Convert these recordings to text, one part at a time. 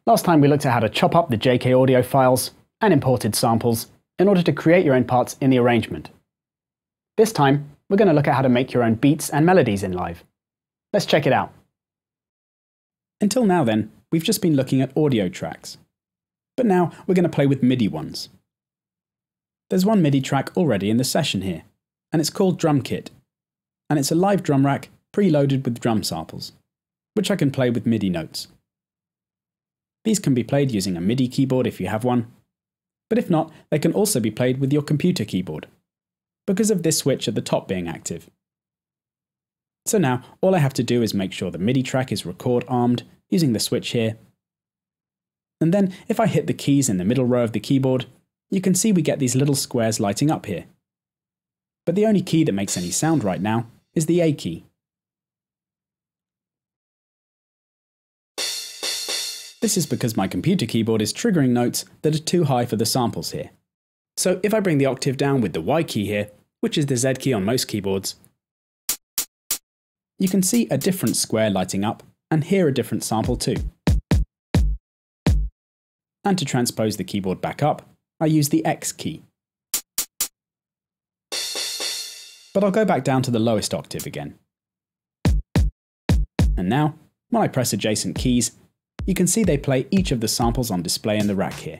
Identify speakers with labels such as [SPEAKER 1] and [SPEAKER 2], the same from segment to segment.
[SPEAKER 1] Last time we looked at how to chop up the JK audio files and imported samples in order to create your own parts in the arrangement. This time, we're going to look at how to make your own beats and melodies in Live. Let's check it out. Until now then, we've just been looking at audio tracks. But now we're going to play with MIDI ones. There's one MIDI track already in the session here, and it's called Drum Kit. And it's a live drum rack preloaded with drum samples, which I can play with MIDI notes. These can be played using a MIDI keyboard if you have one, but if not, they can also be played with your computer keyboard, because of this switch at the top being active. So now, all I have to do is make sure the MIDI track is record armed using the switch here. And then, if I hit the keys in the middle row of the keyboard, you can see we get these little squares lighting up here. But the only key that makes any sound right now is the A key. This is because my computer keyboard is triggering notes that are too high for the samples here. So if I bring the octave down with the Y key here, which is the Z key on most keyboards, you can see a different square lighting up and hear a different sample too. And to transpose the keyboard back up, I use the X key. But I'll go back down to the lowest octave again. And now, when I press adjacent keys, you can see they play each of the samples on display in the rack here.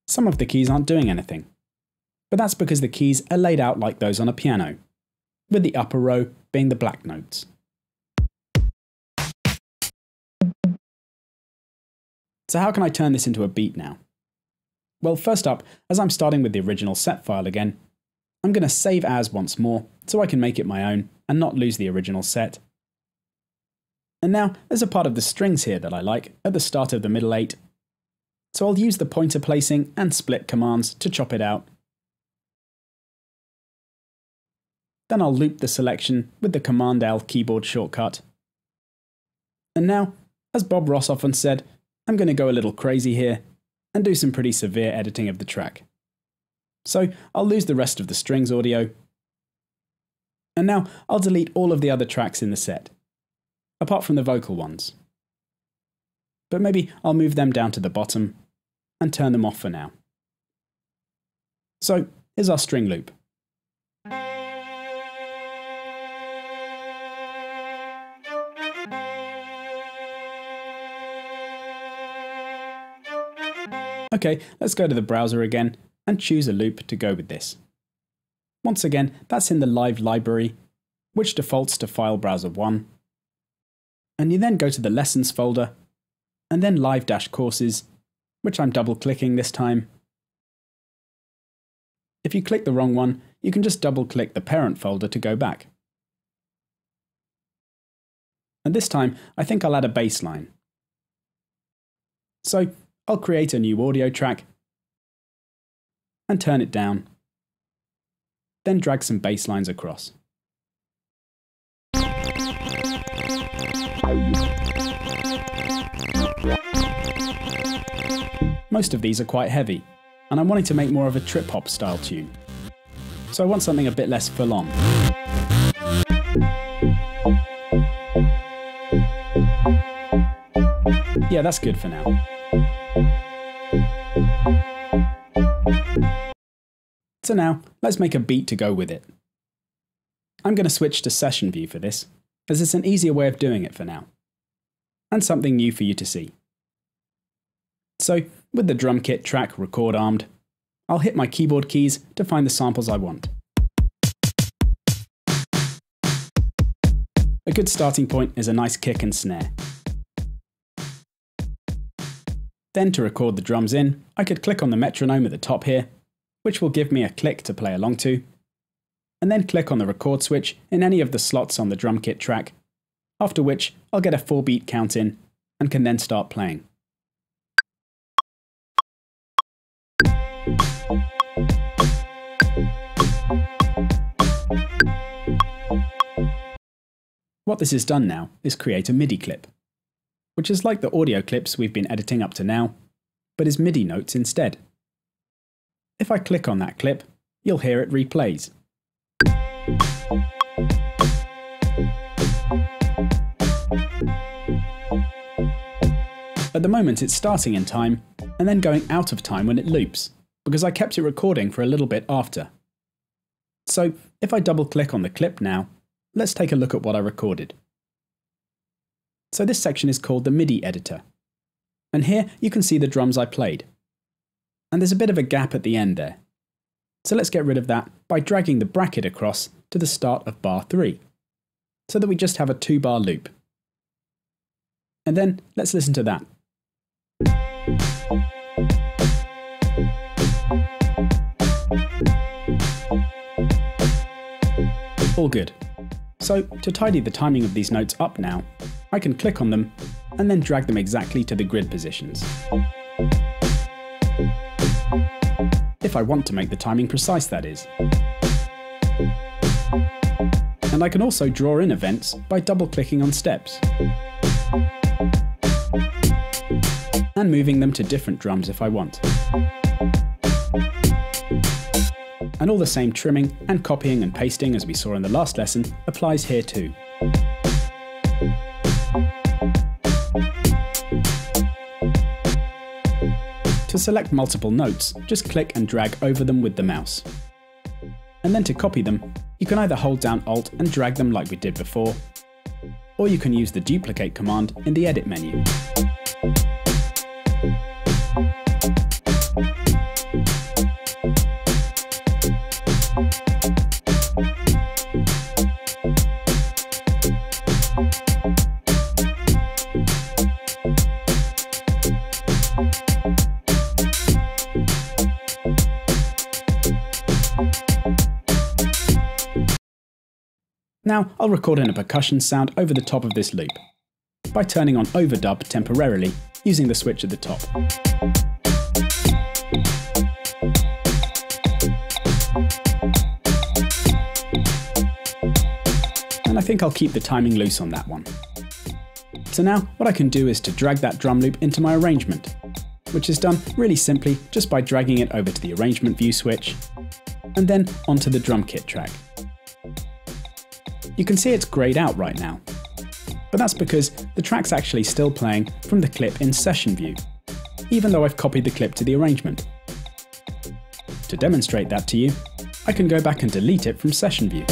[SPEAKER 1] Some of the keys aren't doing anything, but that's because the keys are laid out like those on a piano, with the upper row being the black notes. So how can I turn this into a beat now? Well, first up, as I'm starting with the original set file again, I'm going to save as once more so I can make it my own and not lose the original set. And now there's a part of the strings here that I like at the start of the middle 8. So I'll use the pointer placing and split commands to chop it out. Then I'll loop the selection with the Command L keyboard shortcut. And now, as Bob Ross often said, I'm going to go a little crazy here and do some pretty severe editing of the track. So I'll lose the rest of the strings audio. And now I'll delete all of the other tracks in the set, apart from the vocal ones. But maybe I'll move them down to the bottom and turn them off for now. So here's our string loop. Okay, let's go to the browser again and choose a loop to go with this. Once again, that's in the Live library, which defaults to File Browser 1. And you then go to the Lessons folder, and then Live-Courses, which I'm double-clicking this time. If you click the wrong one, you can just double-click the parent folder to go back. And this time, I think I'll add a bass line. So I'll create a new audio track and turn it down, then drag some bass lines across. Most of these are quite heavy, and I'm wanting to make more of a trip-hop style tune, so I want something a bit less full-on. Yeah, that's good for now. So now, let's make a beat to go with it. I'm going to switch to session view for this, as it's an easier way of doing it for now, and something new for you to see. So, with the drum kit track record armed, I'll hit my keyboard keys to find the samples I want. A good starting point is a nice kick and snare. Then to record the drums in, I could click on the metronome at the top here, which will give me a click to play along to, and then click on the record switch in any of the slots on the drum kit track, after which I'll get a 4-beat count in and can then start playing. What this has done now is create a MIDI clip, which is like the audio clips we've been editing up to now, but is MIDI notes instead. If I click on that clip, you'll hear it replays. At the moment it's starting in time, and then going out of time when it loops, because I kept it recording for a little bit after. So if I double click on the clip now, let's take a look at what I recorded. So this section is called the MIDI editor. And here you can see the drums I played. And there's a bit of a gap at the end there. So let's get rid of that by dragging the bracket across to the start of bar 3, so that we just have a 2-bar loop. And then let's listen to that. All good. So to tidy the timing of these notes up now, I can click on them and then drag them exactly to the grid positions. If I want to make the timing precise, that is. And I can also draw in events by double-clicking on steps. And moving them to different drums if I want. And all the same trimming and copying and pasting as we saw in the last lesson applies here too. To select multiple notes, just click and drag over them with the mouse. And then to copy them, you can either hold down Alt and drag them like we did before, or you can use the duplicate command in the edit menu. Now I'll record in a percussion sound over the top of this loop, by turning on overdub temporarily using the switch at the top. And I think I'll keep the timing loose on that one. So now what I can do is to drag that drum loop into my arrangement, which is done really simply just by dragging it over to the arrangement view switch, and then onto the drum kit track. You can see it's grayed out right now, but that's because the track's actually still playing from the clip in session view, even though I've copied the clip to the arrangement. To demonstrate that to you, I can go back and delete it from session view.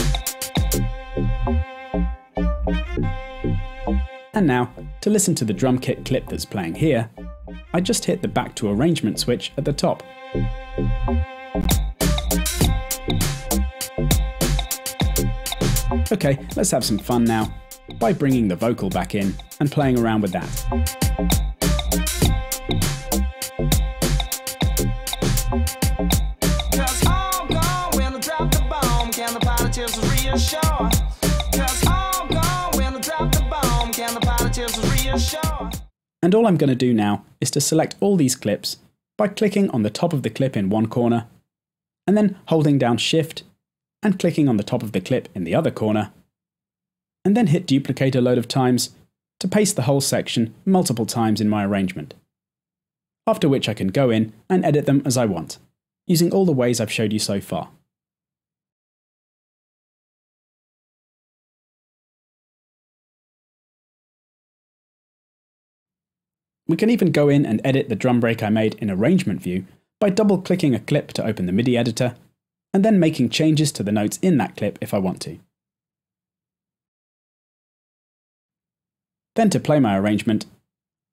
[SPEAKER 1] And now, to listen to the drum kit clip that's playing here, I just hit the back to arrangement switch at the top. Okay, let's have some fun now by bringing the vocal back in and playing around with that. And all I'm going to do now is to select all these clips by clicking on the top of the clip in one corner, and then holding down Shift and clicking on the top of the clip in the other corner, and then hit duplicate a load of times to paste the whole section multiple times in my arrangement. After which I can go in and edit them as I want, using all the ways I've showed you so far. We can even go in and edit the drum break I made in arrangement view by double-clicking a clip to open the MIDI editor, and then making changes to the notes in that clip if I want to. Then to play my arrangement,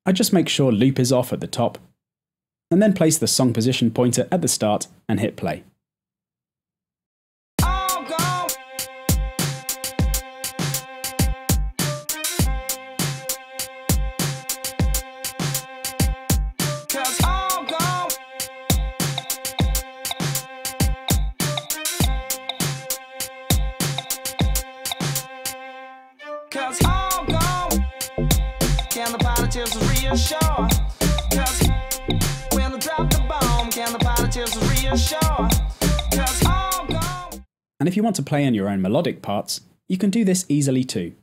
[SPEAKER 1] I just make sure loop is off at the top, and then place the song position pointer at the start and hit play. And if you want to play in your own melodic parts, you can do this easily too,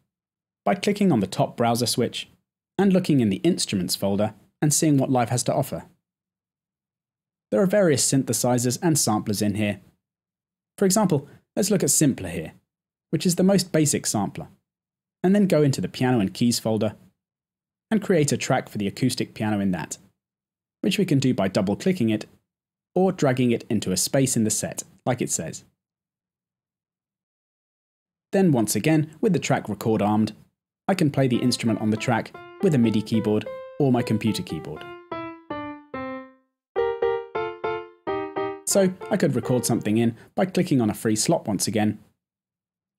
[SPEAKER 1] by clicking on the top browser switch and looking in the Instruments folder and seeing what Live has to offer. There are various synthesizers and samplers in here. For example, let's look at Simpler here, which is the most basic sampler, and then go into the Piano and Keys folder, and create a track for the acoustic piano in that, which we can do by double-clicking it or dragging it into a space in the set, like it says. Then once again, with the track record armed, I can play the instrument on the track with a MIDI keyboard or my computer keyboard. So I could record something in by clicking on a free slot once again,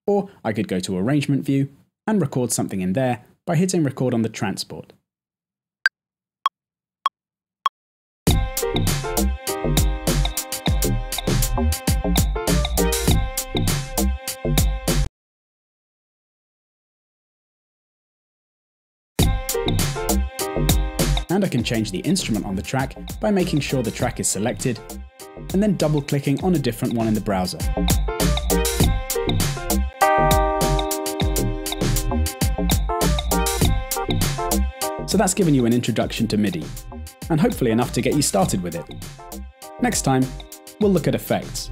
[SPEAKER 1] or I could go to Arrangement View and record something in there by hitting record on the transport. And I can change the instrument on the track by making sure the track is selected and then double-clicking on a different one in the browser. So that's given you an introduction to MIDI, and hopefully enough to get you started with it. Next time, we'll look at effects.